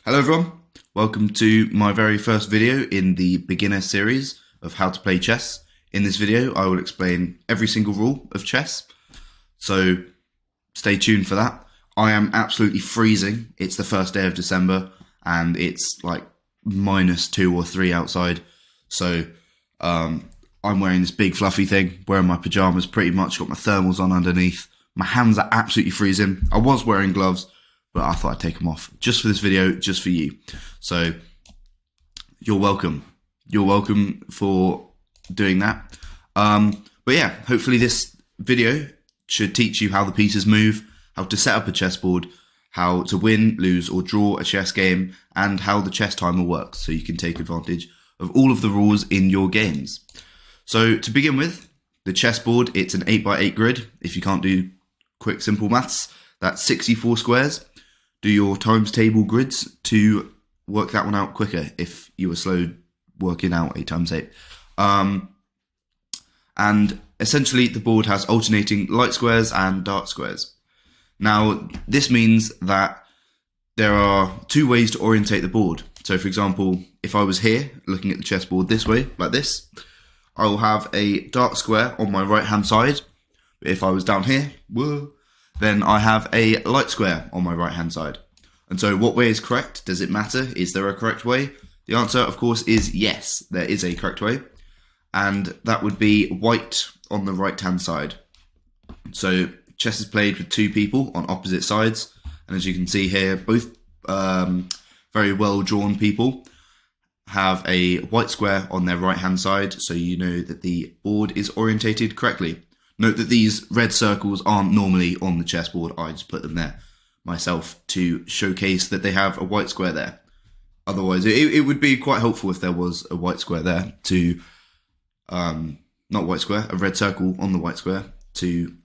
Hello everyone, welcome to my very first video in the beginner series of how to play chess. In this video I will explain every single rule of chess, so stay tuned for that. I am absolutely freezing. It's the first day of December and it's like -2 or 3 outside, so I'm wearing this big fluffy thing, wearing my pyjamas pretty much, got my thermals on underneath. My hands are absolutely freezing. I was wearing gloves, but I thought I'd take them off just for this video, just for you. So you're welcome. You're welcome for doing that. But yeah, hopefully this video should teach you how the pieces move, how to set up a chessboard, how to win, lose, or draw a chess game, and how the chess timer works, so you can take advantage of all of the rules in your games. So to begin with, the chessboard, it's an 8x8 grid. If you can't do quick, simple maths, that's 64 squares. Do your times table grids to work that one out quicker if you were slow working out 8 times 8. And essentially the board has alternating light squares and dark squares. Now this means that there are 2 ways to orientate the board. So for example, if I was here looking at the chessboard this way, like this, I will have a dark square on my right hand side. But if I was down here, whoa, then I have a light square on my right hand side. And so what way is correct? Does it matter? Is there a correct way? The answer, of course, is yes, there is a correct way. And that would be white on the right hand side. So chess is played with 2 people on opposite sides. And as you can see here, both very well drawn people have a white square on their right hand side. So you know that the board is orientated correctly. Note that these red circles aren't normally on the chessboard. I just put them there myself to showcase that they have a white square there. Otherwise, it would be quite helpful if there was a white square there to, not white square, a red circle on the white square to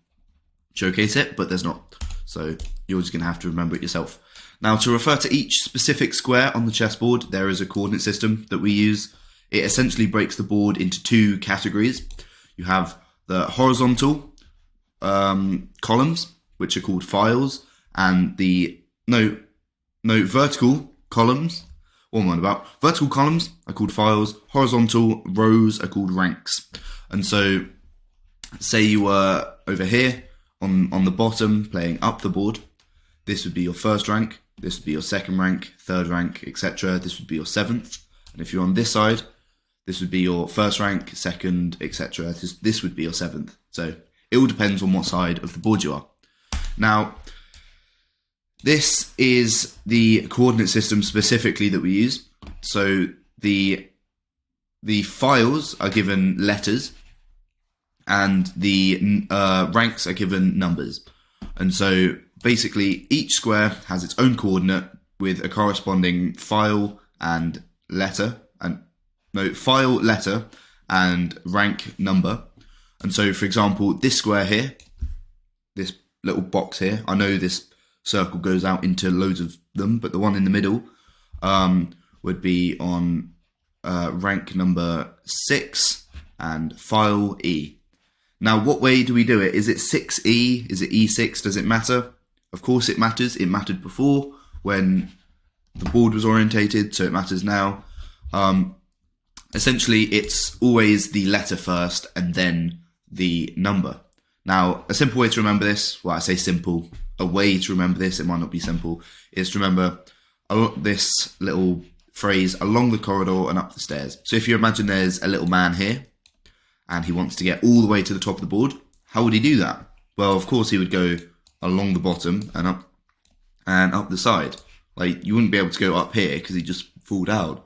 showcase it, but there's not. So you're just going to have to remember it yourself. Now, to refer to each specific square on the chessboard, there is a coordinate system that we use. It essentially breaks the board into 2 categories. You have the horizontal columns, which are called files, and the vertical columns. What am I on about? Vertical columns are called files. Horizontal rows are called ranks. And so, say you were over here on the bottom playing up the board. This would be your first rank. This would be your second rank, third rank, etc. This would be your 7th. And if you're on this side, this would be your first rank, second, etc. This would be your 7th. So it all depends on what side of the board you are. Now, this is the coordinate system specifically that we use. So the files are given letters and the ranks are given numbers. And so basically each square has its own coordinate with a corresponding file and letter, file, letter, and rank number. And so, for example, this square here, this little box here, I know this circle goes out into loads of them, but the one in the middle would be on rank number 6 and file E. Now, what way do we do it? Is it 6E? Is it E6? Does it matter? Of course it matters. It mattered before when the board was orientated, so it matters now. Essentially, it's always the letter first and then the number. Now, a simple way to remember this, well, I say simple, a way to remember this, it might not be simple, is to remember this little phrase, along the corridor and up the stairs. So if you imagine there's a little man here, and he wants to get all the way to the top of the board, how would he do that? Well, of course, he would go along the bottom and up the side. Like, you wouldn't be able to go up here because he'd just fall down.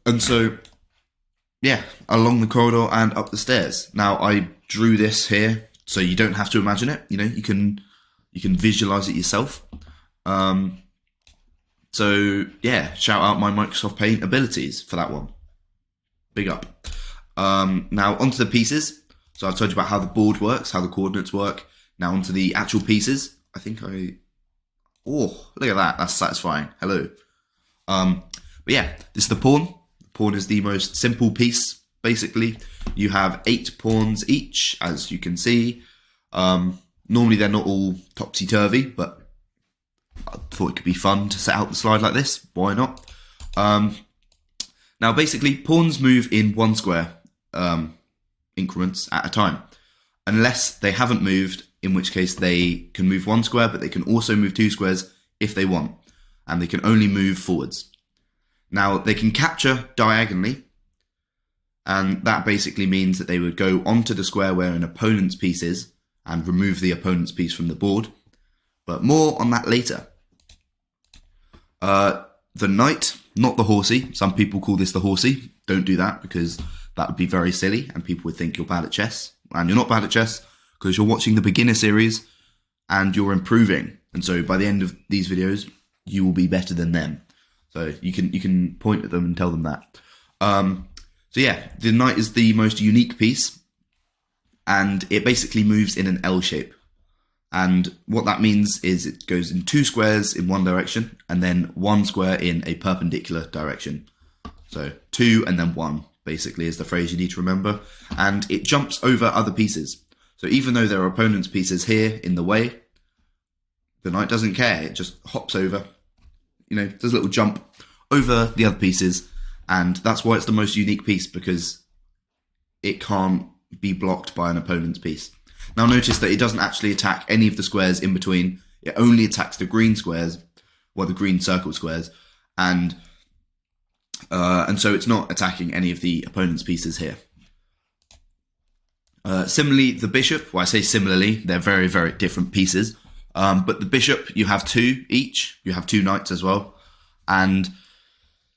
And so, yeah, along the corridor and up the stairs. Now, I drew this here, so you don't have to imagine it. You know, you can visualize it yourself. So, yeah, shout out my Microsoft Paint abilities for that one. Big up. Now, onto the pieces. So I've told you about how the board works, how the coordinates work. Now, onto the actual pieces. Oh, look at that. That's satisfying. Hello. But yeah, this is the pawn. The pawn is the most simple piece, basically. You have 8 pawns each, as you can see. Normally, they're not all topsy-turvy, but I thought it could be fun to set out the slide like this. Why not? Now, basically, pawns move in one square increments at a time, unless they haven't moved, in which case they can move one square, but they can also move 2 squares if they want, and they can only move forwards. Now, they can capture diagonally, and that basically means that they would go onto the square where an opponent's piece is and remove the opponent's piece from the board, but more on that later. The knight, not the horsey. Some people call this the horsey. Don't do that, because that would be very silly and people would think you're bad at chess. And you're not bad at chess because you're watching the beginner series and you're improving. And so by the end of these videos, you will be better than them. So you can point at them and tell them that. So yeah, the knight is the most unique piece, and it basically moves in an L shape. And what that means is it goes in 2 squares in one direction and then 1 square in a perpendicular direction. So 2 and then 1 basically is the phrase you need to remember. And it jumps over other pieces. So even though there are opponent's pieces here in the way, the knight doesn't care. It just hops over, does a little jump over the other pieces. And that's why it's the most unique piece, because it can't be blocked by an opponent's piece. Now notice that it doesn't actually attack any of the squares in between. It only attacks the green squares, the green circle squares, and so it's not attacking any of the opponent's pieces here. Similarly, the bishop, well, I say similarly, they're very, very different pieces. But the bishop, you have 2 each. You have 2 knights as well. And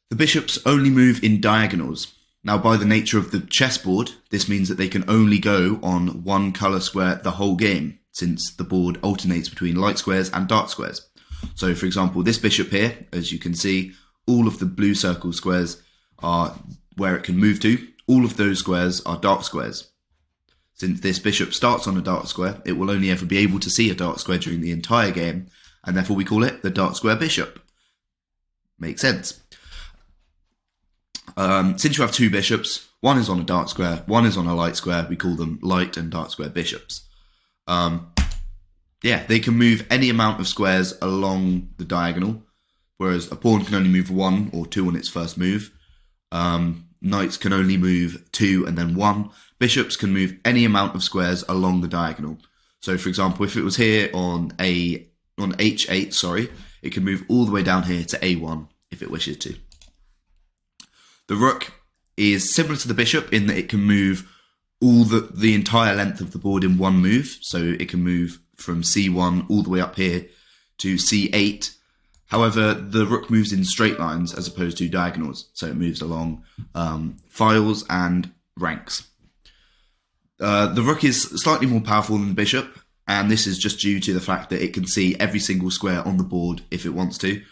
the bishops only move in diagonals. Now, by the nature of the chessboard, this means that they can only go on 1 colour square the whole game, since the board alternates between light squares and dark squares. So, for example, this bishop here, as you can see, all of the blue circle squares are where it can move to. All of those squares are dark squares. Since this bishop starts on a dark square, it will only ever be able to see a dark square during the entire game, and therefore we call it the dark square bishop. Makes sense. Since you have 2 bishops, one is on a dark square, one is on a light square, we call them light and dark square bishops. They can move any amount of squares along the diagonal, whereas a pawn can only move 1 or 2 on its first move. Knights can only move 2 and then 1. Bishops can move any amount of squares along the diagonal. So, for example, if it was here on H8, it can move all the way down here to A1 if it wishes to. The rook is similar to the bishop in that it can move all the entire length of the board in one move. So it can move from C1 all the way up here to C8. However, the rook moves in straight lines as opposed to diagonals. So it moves along files and ranks. The rook is slightly more powerful than the bishop, and this is just due to the fact that it can see every single square on the board if it wants to.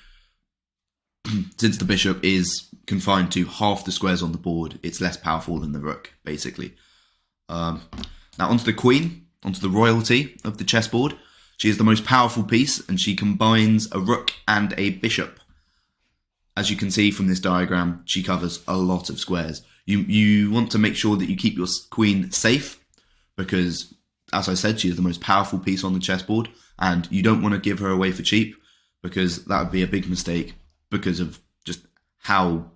Since the bishop is confined to half the squares on the board, it's less powerful than the rook, basically. Now onto the queen, onto the royalty of the chessboard. She is the most powerful piece, and she combines a rook and a bishop. As you can see from this diagram, she covers a lot of squares. You want to make sure that you keep your queen safe, because, as I said, she is the most powerful piece on the chessboard, and you don't want to give her away for cheap, because that would be a big mistake, because of just how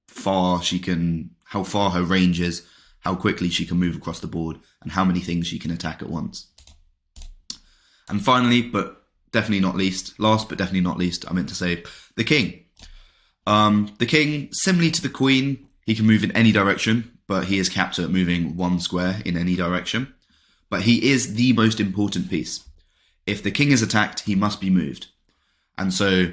far her range is, how quickly she can move across the board, and how many things she can attack at once. And finally, but definitely not least, last but definitely not least, I meant to say, the king. The king, similarly to the queen, he can move in any direction, but he is capped at moving 1 square in any direction. But he is the most important piece. If the king is attacked, he must be moved. And so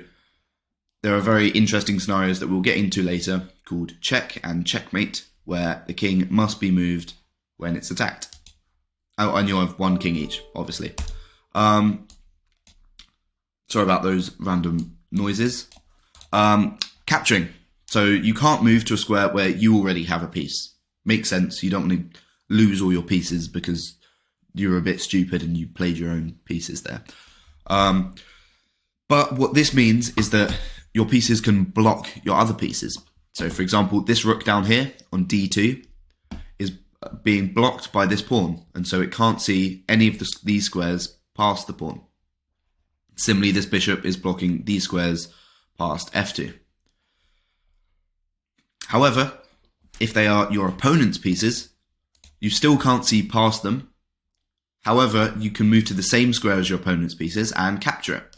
there are very interesting scenarios that we'll get into later called check and checkmate, where the king must be moved when it's attacked. Oh, and you'll have 1 king each, obviously. Sorry about those random noises. Capturing. So you can't move to a square where you already have a piece. Makes sense. You don't want to lose all your pieces because you're a bit stupid and you played your own pieces there. But what this means is that your pieces can block your other pieces. So for example, this rook down here on D2 is being blocked by this pawn, and so it can't see any of these squares past the pawn. Similarly, this bishop is blocking these squares past f2. However, if they are your opponent's pieces, you still can't see past them. However, you can move to the same square as your opponent's pieces and capture it.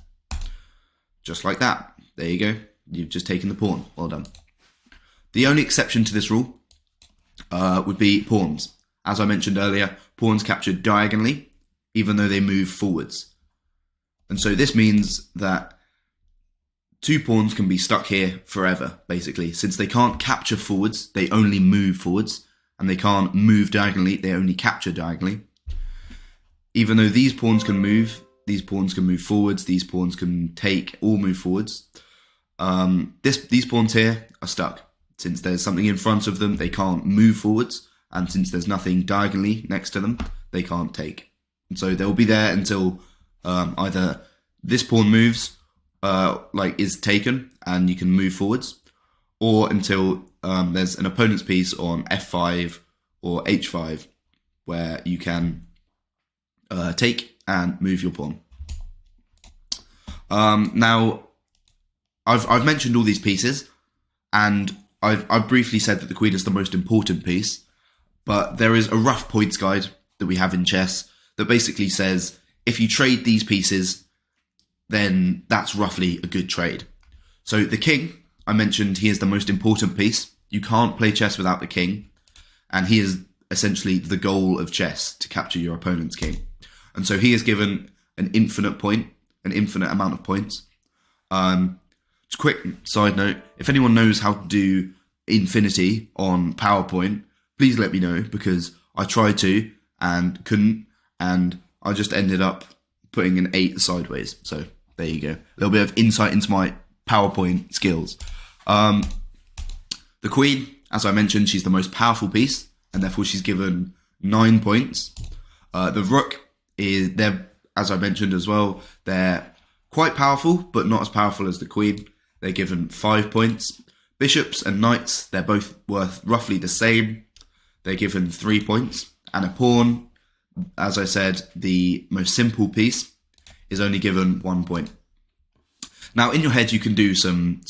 Just like that. There you go. You've just taken the pawn. Well done. The only exception to this rule would be pawns. As I mentioned earlier, pawns captured diagonally, even though they move forwards. And so this means that two pawns can be stuck here forever, basically. Since they can't capture forwards, they only move forwards, and they can't move diagonally, they only capture diagonally. Even though these pawns can move forwards, these pawns can take or move forwards. These pawns here are stuck. Since there's something in front of them, they can't move forwards, and since there's nothing diagonally next to them, they can't take. And so they'll be there until either this pawn moves, is taken, and you can move forwards, or until there's an opponent's piece on f5 or h5, where you can take and move your pawn. Now, I've mentioned all these pieces, and I've briefly said that the queen is the most important piece, but there is a rough points guide that we have in chess that basically says if you trade these pieces, then that's roughly a good trade. So the king, I mentioned, he is the most important piece. You can't play chess without the king, and he is essentially the goal of chess, to capture your opponent's king. And so he is given an infinite amount of points. Just a quick side note, if anyone knows how to do infinity on PowerPoint, please let me know, because I tried to and couldn't, and I just ended up putting an 8 sideways. So there you go. A little bit of insight into my PowerPoint skills. The queen, as I mentioned, she's the most powerful piece, and therefore she's given 9 points. The rook is, as I mentioned as well, they're quite powerful, but not as powerful as the queen. They're given 5 points. Bishops and knights, they're both worth roughly the same. They're given 3 points. And a pawn, as I said, the most simple piece, is only given 1 point. Now, in your head, you can do some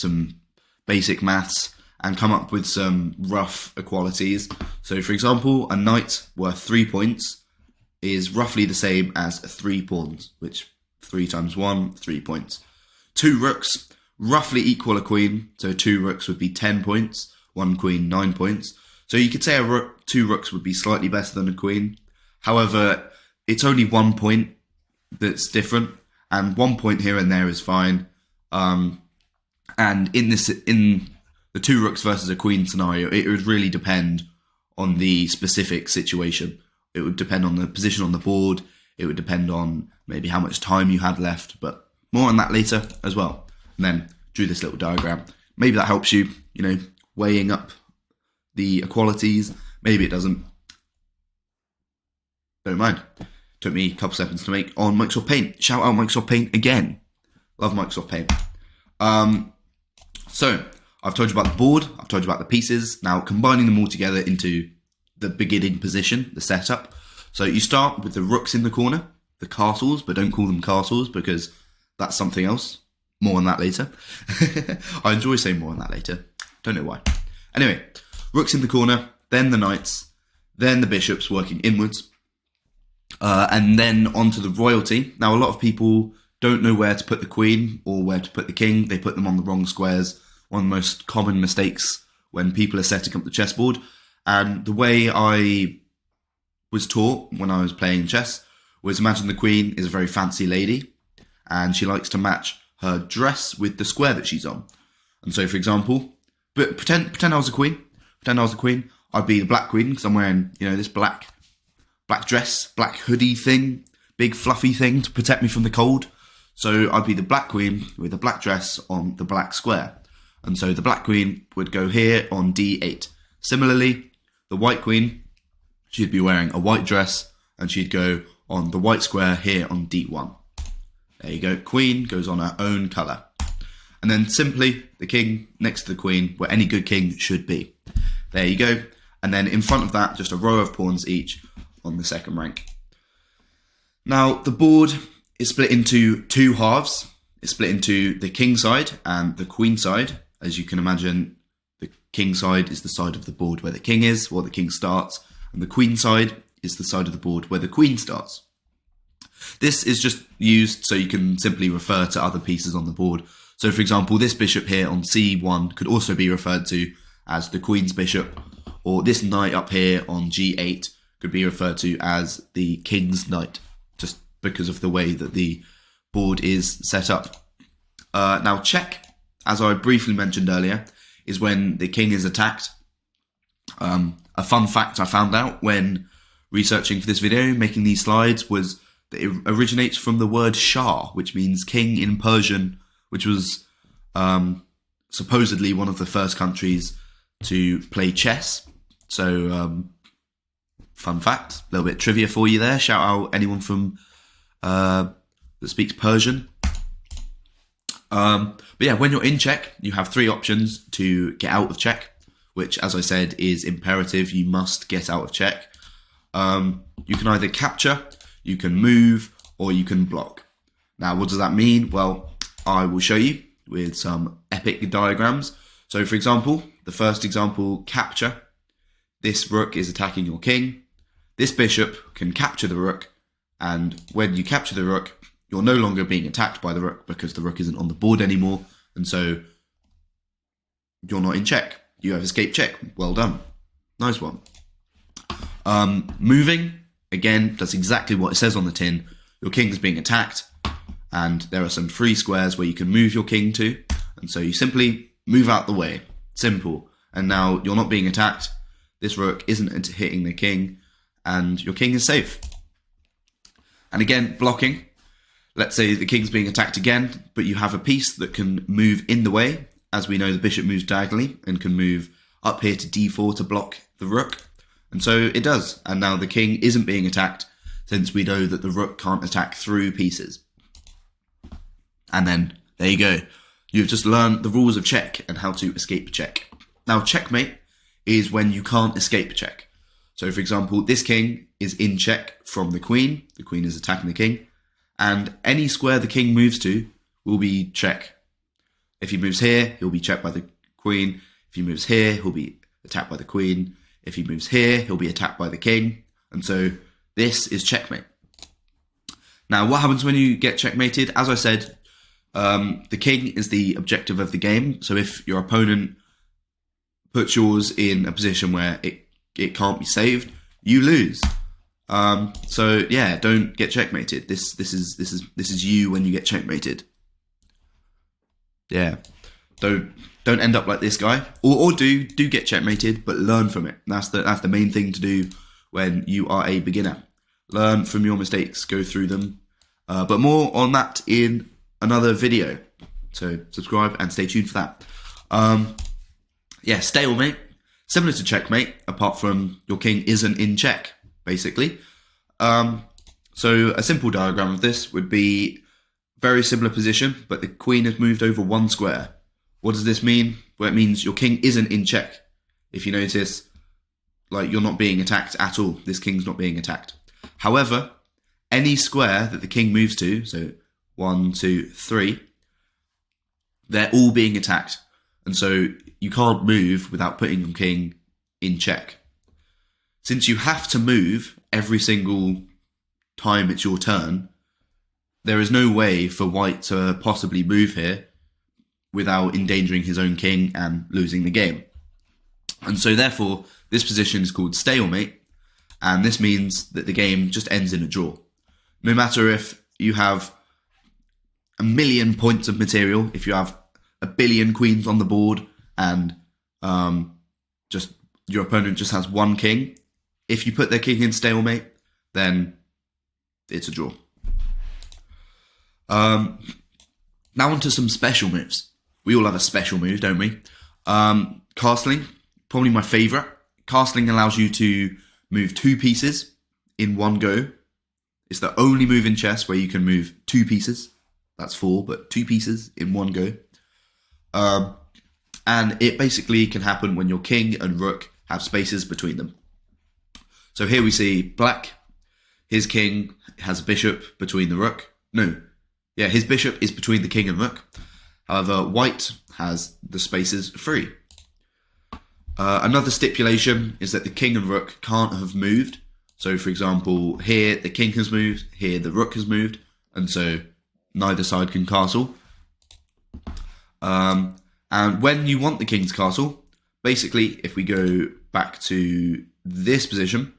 basic maths and come up with some rough equalities. So, for example, a knight worth 3 points is roughly the same as 3 pawns, which 3 times 1, 3 points. 2 rooks roughly equal a queen, so 2 rooks would be 10 points, 1 queen 9 points. So you could say 2 rooks would be slightly better than a queen. However, it's only 1 point that's different, and 1 point here and there is fine. And in the 2 rooks versus a queen scenario, it would really depend on the specific situation. It would depend on the position on the board. It would depend on maybe how much time you had left, but more on that later as well. And then drew this little diagram. Maybe that helps you, weighing up the equalities. Maybe it doesn't. Don't mind. Took me a couple seconds to make on Microsoft Paint. Shout out Microsoft Paint again. Love Microsoft Paint. So, I've told you about the board. I've told you about the pieces. Now, combining them all together into the beginning position, the setup. So you start with the rooks in the corner, the castles, but don't call them castles because that's something else. More on that later. I enjoy saying more on that later. Don't know why. Anyway, rooks in the corner, then the knights, then the bishops working inwards, and then onto the royalty. Now, a lot of people don't know where to put the queen or where to put the king. They put them on the wrong squares. One of the most common mistakes when people are setting up the chessboard. And the way I was taught when I was playing chess was, imagine the queen is a very fancy lady and she likes to match her dress with the square that she's on. And so, for example, but pretend I was a queen. Pretend I was a queen. I'd be the black queen because I'm wearing, this black dress, black hoodie thing, big fluffy thing to protect me from the cold. So I'd be the black queen with a black dress on the black square. And so the black queen would go here on D8. Similarly, the white queen, she'd be wearing a white dress and she'd go on the white square here on D1. There you go. Queen goes on her own colour. And then simply the king next to the queen, where any good king should be. There you go. And then in front of that, just a row of pawns each on the second rank. Now, the board It's split into two halves. It's split into the king side and the queen side. As you can imagine, the king side is the side of the board where the king is, or the king starts, and the queen side is the side of the board where the queen starts. This is just used so you can simply refer to other pieces on the board. So for example, this bishop here on c1 could also be referred to as the queen's bishop, or this knight up here on g8 could be referred to as the king's knight, just because of the way that the board is set up. Now check, as I briefly mentioned earlier, is when the king is attacked. A fun fact I found out when researching for this video, making these slides, was that it originates from the word Shah, which means king in Persian, which was supposedly one of the first countries to play chess. So, fun fact, a little bit of trivia for you there. Shout out anyone from that speaks Persian. But yeah, when you're in check, you have three options to get out of check, which, as I said, is imperative. You must get out of check. You can either capture, you can move, or you can block. Now, what does that mean? Well, I will show you with some epic diagrams. So, for example, the first example, capture. This rook is attacking your king. This bishop can capture the rook, and when you capture the rook, you're no longer being attacked by the rook because the rook isn't on the board anymore, and so you're not in check. You have escaped check. Well done. Nice one. Moving, again, that's exactly what it says on the tin. Your king is being attacked, and there are some free squares where you can move your king to, and so you simply move out the way. Simple. And now you're not being attacked. This rook isn't hitting the king, and your king is safe. And again, blocking. Let's say the king's being attacked again, but you have a piece that can move in the way. As we know, the bishop moves diagonally and can move up here to d4 to block the rook. And so it does. And now the king isn't being attacked, since we know that the rook can't attack through pieces. And then, there you go. You've just learned the rules of check and how to escape check. Now, checkmate is when you can't escape check. So, for example, this king is in check from the queen. The queen is attacking the king. And any square the king moves to will be check. If he moves here, he'll be checked by the queen. If he moves here, he'll be attacked by the queen. If he moves here, he'll be attacked by the king. And so this is checkmate. Now, what happens when you get checkmated? As I said, the king is the objective of the game. So if your opponent puts yours in a position where it can't be saved, you lose. So yeah, don't get checkmated. This is you when you get checkmated. Yeah, don't end up like this guy, or do get checkmated, but learn from it. That's the main thing to do when you are a beginner. Learn from your mistakes, go through them. But more on that in another video. So subscribe and stay tuned for that. Yeah, stalemate, similar to checkmate, apart from your king isn't in check, basically. So a simple diagram of this would be very similar position, but the queen has moved over one square. What does this mean? Well, it means your king isn't in check. If you notice, like, you're not being attacked at all. This king's not being attacked. However, any square that the king moves to, so 1, 2, 3, they're all being attacked. And so you can't move without putting your king in check. Since you have to move every single time it's your turn, there is no way for white to possibly move here without endangering his own king and losing the game. And so therefore, this position is called stalemate, and this means that the game just ends in a draw. No matter if you have 1,000,000 points of material, if you have 1,000,000,000 queens on the board, and just your opponent just has one king, if you put their king in stalemate, then it's a draw. Now onto some special moves. We all have a special move, don't we? Castling, probably my favourite. Castling allows you to move 2 pieces in one go. It's the only move in chess where you can move 2 pieces. That's 4, but 2 pieces in one go. And it basically can happen when your king and rook have spaces between them. So here we see black. His king has a bishop between the rook. No. Yeah, his bishop is between the king and rook. However, white has the spaces free. Another stipulation is that the king and rook can't have moved. So, for example, here the king has moved, here the rook has moved, and so neither side can castle. And when you want the king's castle, basically, if we go back to this position,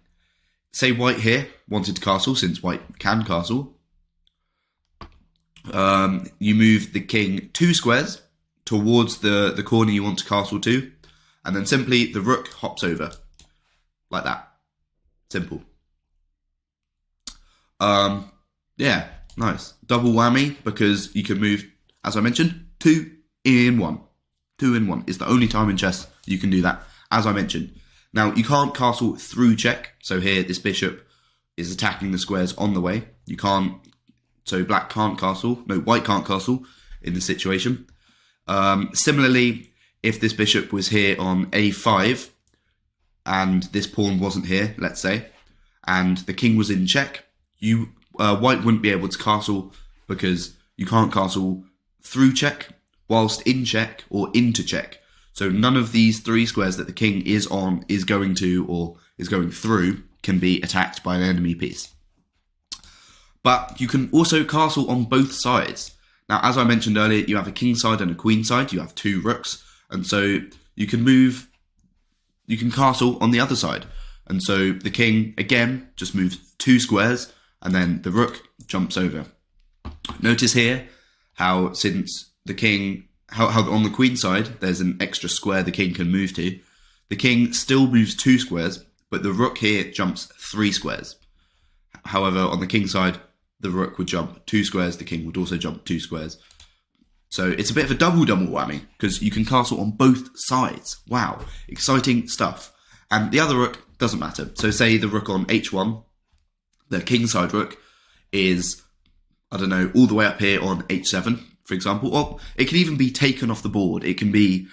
say white here wanted to castle, since white can castle, you move the king 2 squares towards the corner you want to castle to, and then simply the rook hops over, like that. Simple. Yeah, nice. Double whammy, because you can move, as I mentioned, 2 in 1. 2 in 1 is the only time in chess you can do that, as I mentioned. Now, you can't castle through check, so here this bishop is attacking the squares on the way. You can't, so black can't castle, no, white can't castle in this situation. Similarly, if this bishop was here on a5, and this pawn wasn't here, let's say, and the king was in check, white wouldn't be able to castle, because you can't castle through check, whilst in check, or into check. So none of these 3 squares that the king is on, is going to, or is going through, can be attacked by an enemy piece. But you can also castle on both sides. Now, as I mentioned earlier, you have a king side and a queen side. You have 2 rooks, and so you can castle on the other side. And so the king, again, just moves 2 squares, and then the rook jumps over. Notice here how, since the king, how on the queen side, there's an extra square the king can move to. The king still moves 2 squares, but the rook here jumps 3 squares. However, on the king side, the rook would jump 2 squares, the king would also jump 2 squares. So it's a bit of a double whammy, because you can castle on both sides. Wow, exciting stuff. And the other rook doesn't matter. So say the rook on h1, the king side rook is, I don't know, all the way up here on h7, for example. Or it can even be taken off the board. It can be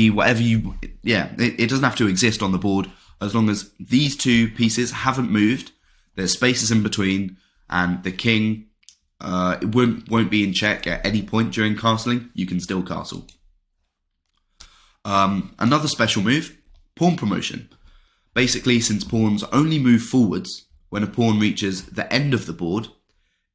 whatever you, it doesn't have to exist on the board, as long as these 2 pieces haven't moved, there's spaces in between, and the king won't be in check at any point during castling. You can still castle. Another special move, pawn promotion. Basically, since pawns only move forwards, when a pawn reaches the end of the board,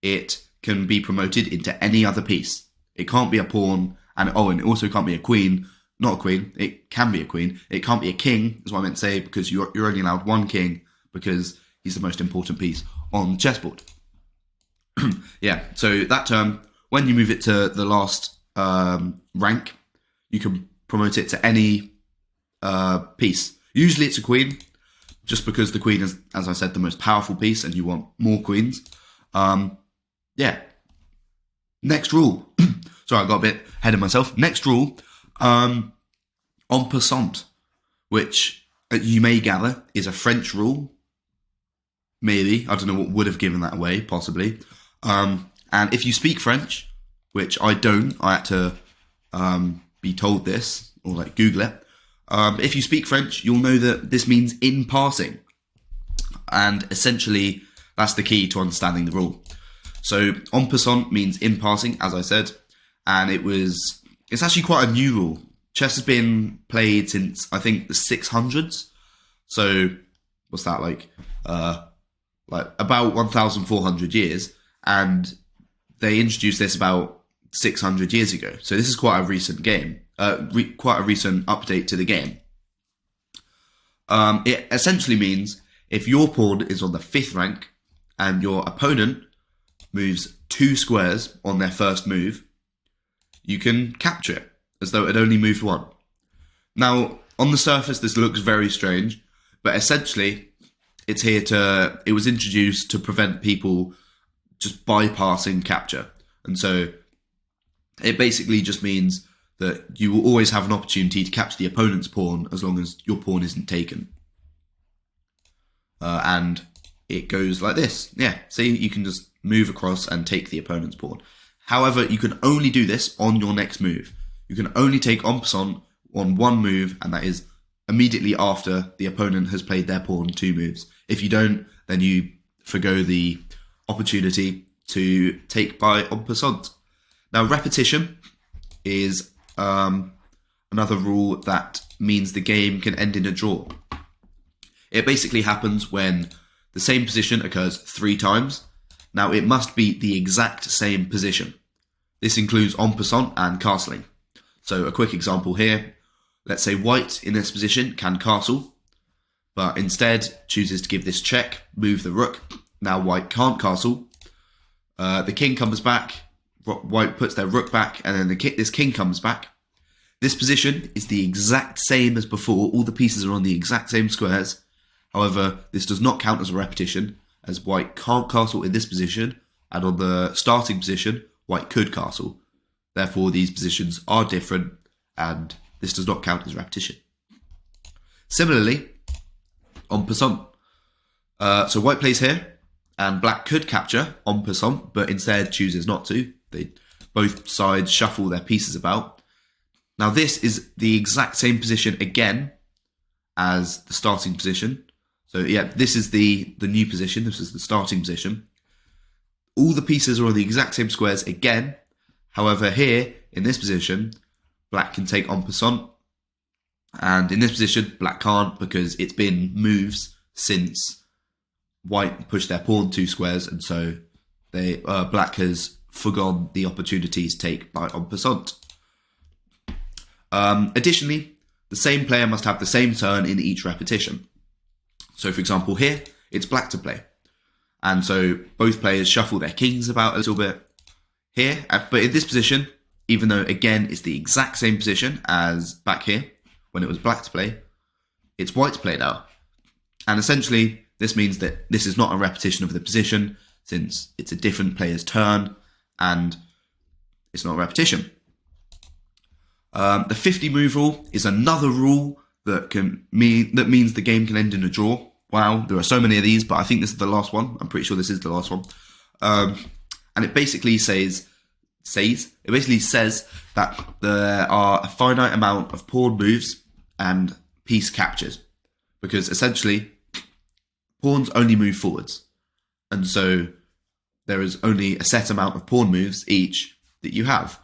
it can be promoted into any other piece. It can't be a pawn, and it also can't be a queen. Not a queen, it can be a queen. It can't be a king, is what I meant to say, because you're only allowed 1 king, because he's the most important piece on the chessboard. Yeah, so that term, when you move it to the last rank, you can promote it to any piece. Usually it's a queen, just because the queen is, as I said, the most powerful piece, and you want more queens. Yeah. Next rule. Sorry, I got a bit ahead of myself. Next rule, en passant, which you may gather is a French rule. Maybe. I don't know what would have given that away, possibly. And if you speak French, which I don't, I had to be told this, or like Google it. If you speak French, you'll know that this means in passing. And essentially, that's the key to understanding the rule. So, en passant means in passing, as I said. And it's actually quite a new rule. Chess has been played since, I think, the 600s. So, what's that, like about 1,400 years. And they introduced this about 600 years ago. So this is quite a recent game, quite a recent update to the game. It essentially means if your pawn is on the 5th rank and your opponent moves 2 squares on their first move, you can capture it as though it only moved 1. Now, on the surface, this looks very strange, but essentially, it was introduced to prevent people just bypassing capture. And so it basically just means that you will always have an opportunity to capture the opponent's pawn as long as your pawn isn't taken. And it goes like this. Yeah, see, you can just move across and take the opponent's pawn. However, you can only do this on your next move. You can only take en passant on 1 move, and that is immediately after the opponent has played their pawn 2 moves. If you don't, then you forgo the opportunity to take by en passant. Now, repetition is another rule that means the game can end in a draw. It basically happens when the same position occurs 3 times. Now, it must be the exact same position. This includes en passant and castling. So a quick example here. Let's say white in this position can castle, but instead chooses to give this check, move the rook. Now white can't castle. The king comes back, white puts their rook back, and then this king comes back. This position is the exact same as before. All the pieces are on the exact same squares. However, this does not count as a repetition, as white can't castle in this position, and on the starting position, white could castle. Therefore, these positions are different, and this does not count as repetition. Similarly, en passant. So white plays here, and black could capture en passant, but instead chooses not to. Both sides shuffle their pieces about. Now this is the exact same position again as the starting position. So yeah, this is the new position. This is the starting position. All the pieces are on the exact same squares again. However, here in this position, black can take en passant, and in this position, black can't because it's been moves since white pushed their pawn 2 squares, and so black has forgone the opportunity to take by en passant. Additionally, the same player must have the same turn in each repetition. So, for example, here it's black to play, and so both players shuffle their kings about a little bit here, but in this position, even though again it's the exact same position as back here when it was black to play, it's white to play now. And essentially this means that this is not a repetition of the position, since it's a different player's turn and it's not a repetition. The 50 move rule is another rule that means the game can end in a draw. Wow, there are so many of these, but I think this is the last one. I'm pretty sure this is the last one. And it basically says that there are a finite amount of pawn moves and piece captures, because essentially pawns only move forwards, and so there is only a set amount of pawn moves each that you have.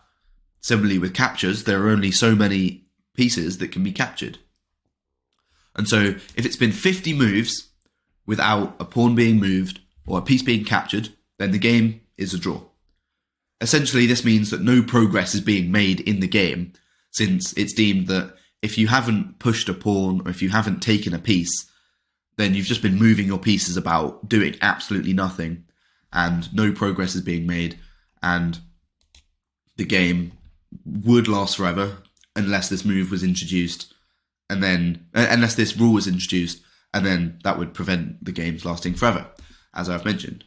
Similarly with captures, there are only so many pieces that can be captured. And so if it's been 50 moves without a pawn being moved or a piece being captured, then the game is a draw. Essentially, this means that no progress is being made in the game, since it's deemed that if you haven't pushed a pawn or if you haven't taken a piece, then you've just been moving your pieces about, doing absolutely nothing, and no progress is being made, and the game would last forever unless this move was introduced, and then unless this rule was introduced, and then that would prevent the games lasting forever, as I've mentioned.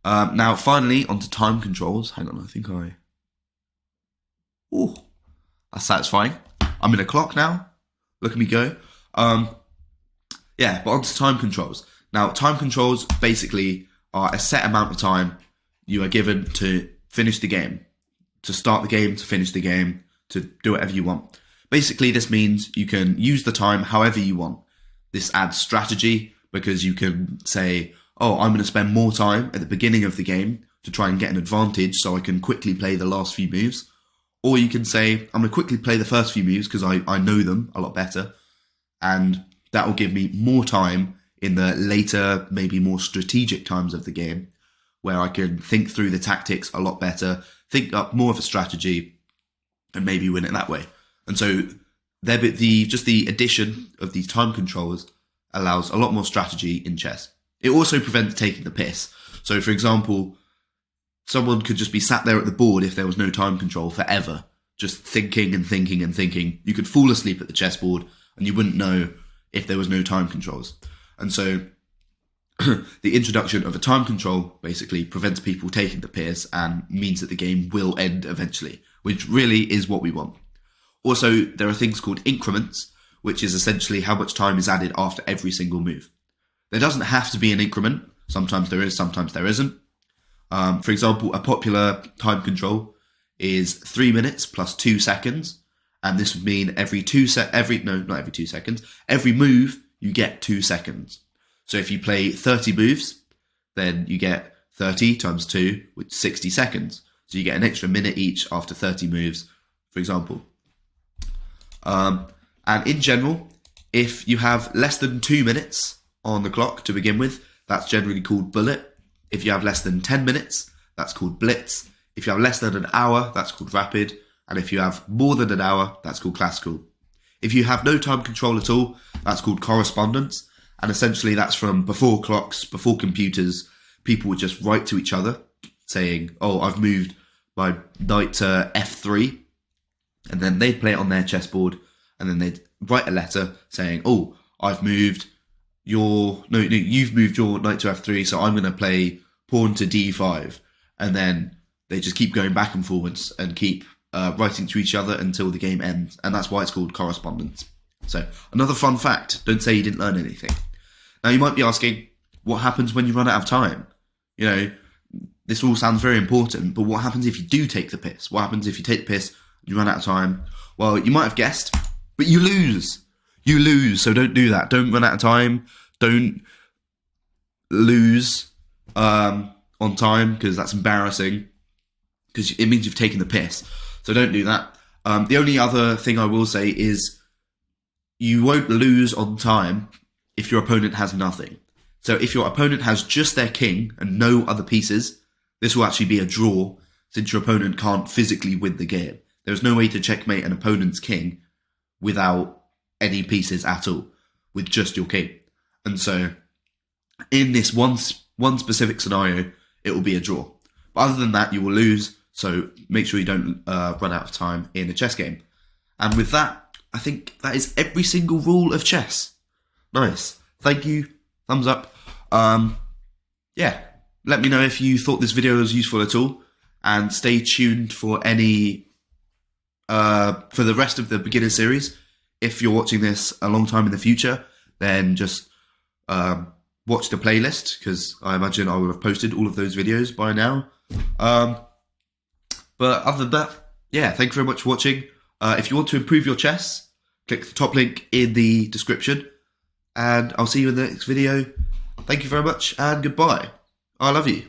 Now, finally, onto time controls. Hang on, I think Ooh, that's satisfying. I'm in a clock now. Look at me go. Yeah, but onto time controls. Now, time controls basically are a set amount of time you are given to finish the game, to start the game, to finish the game, to do whatever you want. Basically, this means you can use the time however you want. This adds strategy, because you can say, oh, I'm going to spend more time at the beginning of the game to try and get an advantage so I can quickly play the last few moves. Or you can say, I'm going to quickly play the first few moves because I know them a lot better, and that will give me more time in the later, maybe more strategic times of the game, where I can think through the tactics a lot better, think up more of a strategy, and maybe win it that way. And so just the addition of these time controls allows a lot more strategy in chess. It also prevents taking the piss. So, for example, someone could just be sat there at the board if there was no time control forever, just thinking and thinking and thinking. You could fall asleep at the chessboard and you wouldn't know if there was no time controls. And so the introduction of a time control basically prevents people taking the piss and means that the game will end eventually, which really is what we want. Also, there are things called increments, which is essentially how much time is added after every single move. There doesn't have to be an increment. Sometimes there is, sometimes there isn't. For example, a popular time control is 3 minutes plus 2 seconds. And this would mean every move you get 2 seconds. So if you play 30 moves, then you get 30 times 2, which is 60 seconds. So you get an extra minute each after 30 moves, for example. And in general, if you have less than 2 minutes on the clock to begin with, that's generally called bullet. If you have less than 10 minutes, that's called blitz. If you have less than an hour, that's called rapid. And if you have more than an hour, that's called classical. If you have no time control at all, that's called correspondence. And essentially that's from before clocks, before computers, people would just write to each other saying, oh, I've moved my knight to f3. And then they'd play it on their chessboard, and then they'd write a letter saying, oh, you've moved your knight to f3, so I'm going to play pawn to d5. And then they just keep going back and forwards and keep writing to each other until the game ends. And that's why it's called correspondence. So another fun fact, don't say you didn't learn anything. Now you might be asking, what happens when you run out of time? You know, this all sounds very important, but what happens if you do take the piss? What happens if you take the piss, you run out of time? Well, you might have guessed, but you lose. You lose, so don't do that. Don't run out of time. Don't lose on time, because that's embarrassing, because it means you've taken the piss. So don't do that. The only other thing I will say is you won't lose on time if your opponent has nothing. So if your opponent has just their king and no other pieces, this will actually be a draw, since your opponent can't physically win the game. There's no way to checkmate an opponent's king without any pieces at all, with just your king. And so in this one specific scenario, it will be a draw. But other than that, you will lose. So make sure you don't run out of time in a chess game. And with that, I think that is every single rule of chess. Nice. Thank you. Thumbs up. Yeah. Let me know if you thought this video was useful at all. And stay tuned for any for the rest of the beginner series. If you're watching this a long time in the future, then just watch the playlist, because I imagine I will have posted all of those videos by now. But other than that, yeah, thank you very much for watching. If you want to improve your chess, click the top link in the description, and I'll see you in the next video. Thank you very much, and goodbye. I love you.